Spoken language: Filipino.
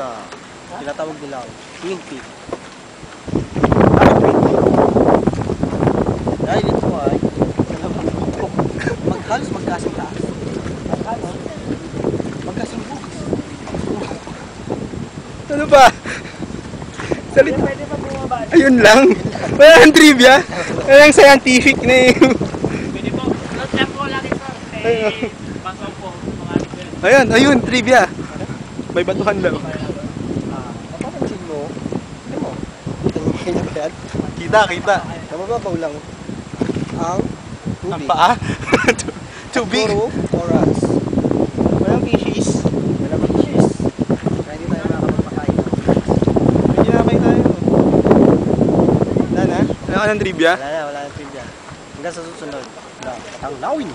na tinatawag nilang Twin Peak. Dahil ito ay halos magkasing taas. Magkasing bukas. Ano ba? Salita. Ayun lang. Wala ang trivia. Wala ang scientific na eh. Pwede po. Lang po lagi po. Pasok po. Ayun, trivia. May batuhan daw. Papansin mo? Ano mo? Kanya ba yan? Kita. Namababaw lang ang tubig. Ang paa? Tubig. Puro oras. Walang fishes. Walang fishes. Kaya hindi tayo makakapagpakain. Hindi nakapay tayo. Wala na? Wala ka ng trivia? Wala na trivia. Hanggang sa susunod. Ang lawin.